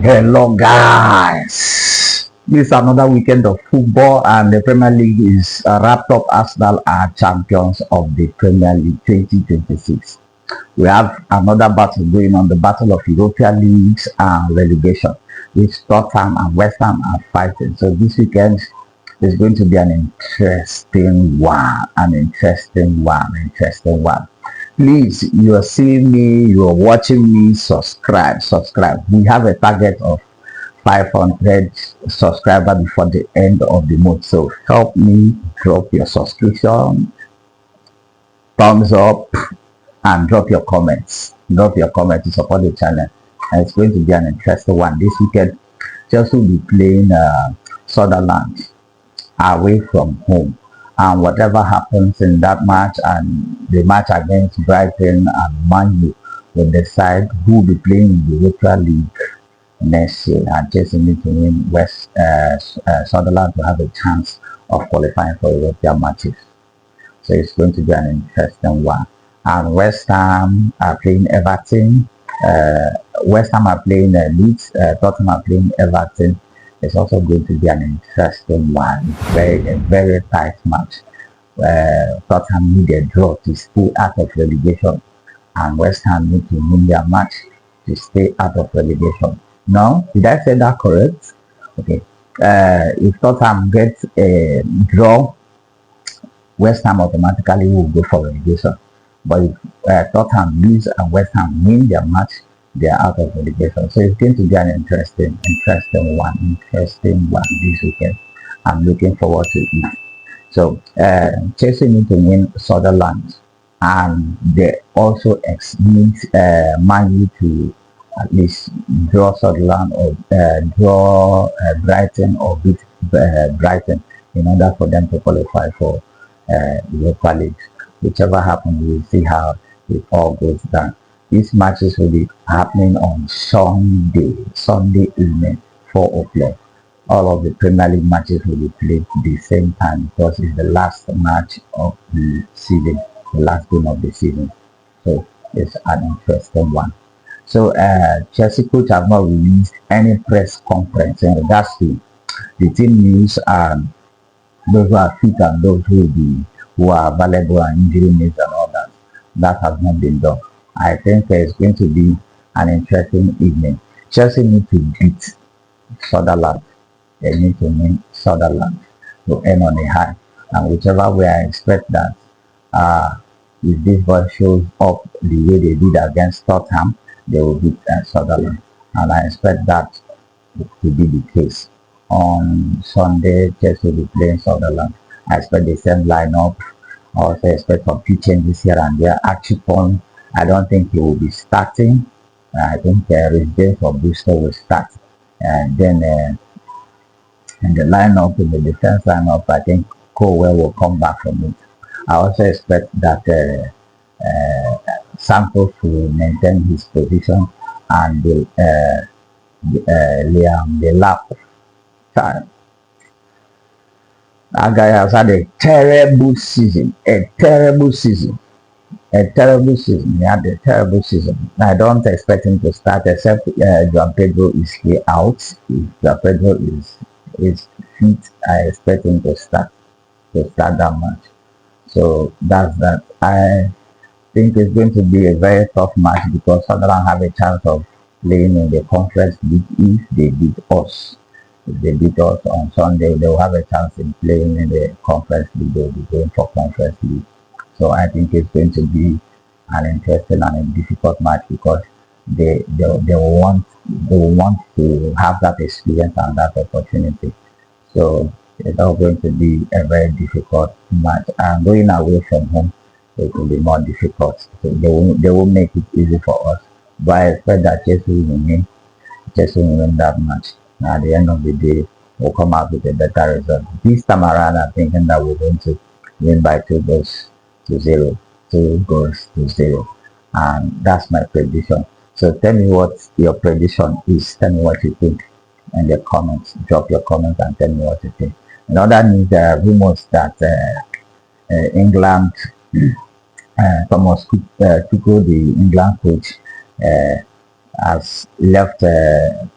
Hello guys, this is another weekend of football and the Premier League is wrapped up. Arsenal are champions of the Premier League 2026. We have another battle going on, the battle of European leagues and relegation, which Tottenham and WESTHAM are fighting. So this weekend is going to be an interesting one. Please, you are seeing me, you are watching me, subscribe. We have a target of 500 subscribers before the end of the month, so help me drop your subscription, thumbs up, and drop your comments to support the channel. And it's going to be an interesting one this weekend. Chelsea will be playing Sunderland away from home, and whatever happens in that match and the match against Brighton and Man U will decide who will be playing in the Europa League next year. And Chelsea need to win Sunderland to have a chance of qualifying for European matches. So it's going to be an interesting one. And West Ham are playing Everton. West Ham are playing Leeds. Tottenham are playing Everton. It's also going to be an interesting one. A very tight match. Tottenham need a draw to stay out of relegation, and West Ham need to win their match to stay out of relegation. No, did I say that correct? Okay. If Tottenham gets a draw, West Ham automatically will go for relegation. But if Tottenham lose and West Ham win their match, they are out of relegation. So it's going to be an interesting one this weekend. I'm looking forward to it. So Chelsea need to win Sunderland, and they also need Man U to at least draw Sunderland or draw Brighton or beat Brighton in order for them to qualify for Europa League. Whichever happens, we'll see how it all goes down. These matches will be happening on Sunday evening, 4 o'clock. All of the Premier League matches will be played at the same time because it's the last match of the season, the last game of the season. So it's an interesting one. So Chelsea coach have not released any press conference in regards to the team news and those who are fit and those who are available and injury news and all that. That has not been done. I think it's going to be an interesting evening. Chelsea need to beat Sunderland. They need to win Sunderland to end on a high. And whichever way I expect that if this ball shows up the way they did against Tottenham, they will beat Sunderland. And I expect that to be the case. On Sunday, Chelsea will be playing Sunderland. I expect the same lineup. I also expect some few changes here and there. Archibald, I don't think he will be starting. I think Relegation for Booster will start. And then in the lineup, in the defense lineup, I think Colwell will come back from it. I also expect that Santos will maintain his position and Liam Delap. That guy has had a terrible season. He had a terrible season. I don't expect him to start except João Pedro is here out. If João Pedro is fit, I expect him to start that match. So that's that. I think it's going to be a very tough match because Sunderland have a chance of playing in the conference league if they beat us. If they beat us on Sunday, they will have a chance in playing in the conference league. They will be going for conference league. So I think it's going to be an interesting and a difficult match because they want to have that experience and that opportunity. So it's all going to be a very difficult match. And going away from home, it will be more difficult. So they will make it easy for us. But I expect that Chelsea will win that match. At the end of the day, we'll come out with a better result. This time around, I'm thinking that we're going to win by 2 goals to 0. And that's my prediction. So tell me what your prediction is. Tell me what you think in the comments. Drop your comments and tell me what you think. In other news, there are rumors that England, Tuchel, the England coach, has left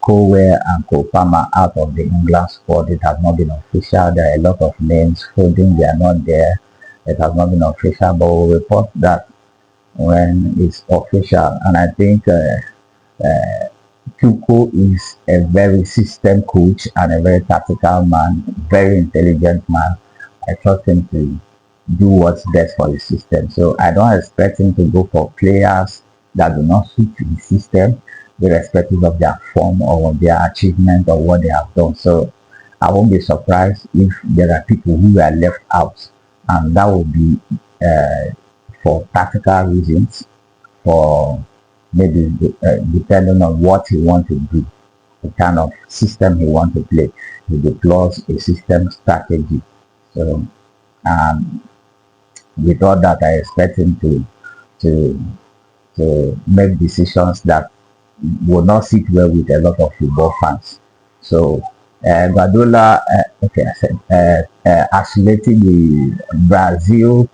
Kowe and Kopama out of the England squad. It has not been official. There are a lot of names. Foden, they are not there. It has not been official, but we'll report that when it's official. And I think Tuchel is a very system coach and a very tactical man, very intelligent man. I trust him to do what's best for his system. So I don't expect him to go for players that do not suit his system, irrespective of their form or their achievement or what they have done. So I won't be surprised if there are people who are left out, and that will be for tactical reasons, for maybe depending on what he wants to do, the kind of system he wants to play. He deploys a system strategy. So with all that, I expect him to make decisions that will not sit well with a lot of football fans. So Guardiola, okay, I said, isolating the Brazilian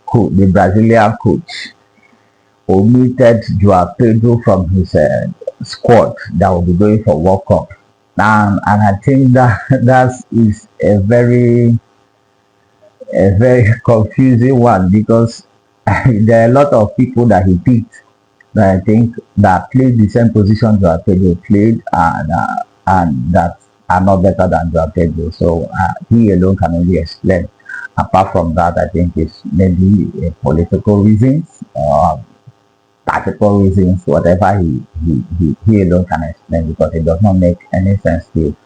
coach, omitted João Pedro from his squad that will be going for World Cup. And I think that is a very confusing one, because there are a lot of people that he picked that I think that played the same position João Pedro played, and that are not better than João Pedro. So he alone can only explain. Apart from that, I think it's maybe political reasons or tactical reasons, whatever he alone can explain, because it does not make any sense to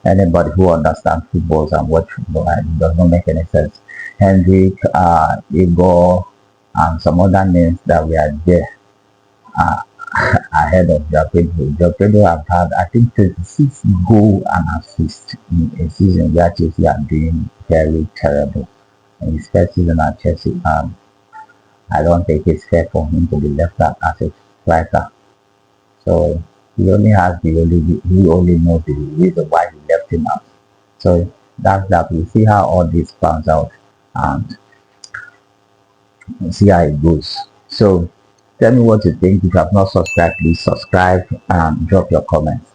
anybody who understands football and watch football. It does not make any sense. Hendrik, Igor, and some other names that were there ahead of João Pedro. João Pedro have had, I think, 36 goals and assists in a season where Chelsea are doing very terrible. In his first season at Chelsea, I don't think it's fair for him to be left out as a striker. So he only knows the reason why he left him out. So that's that. We'll see how all this pans out and see how it goes. So tell me what you think. If you have not subscribed, please subscribe and drop your comments.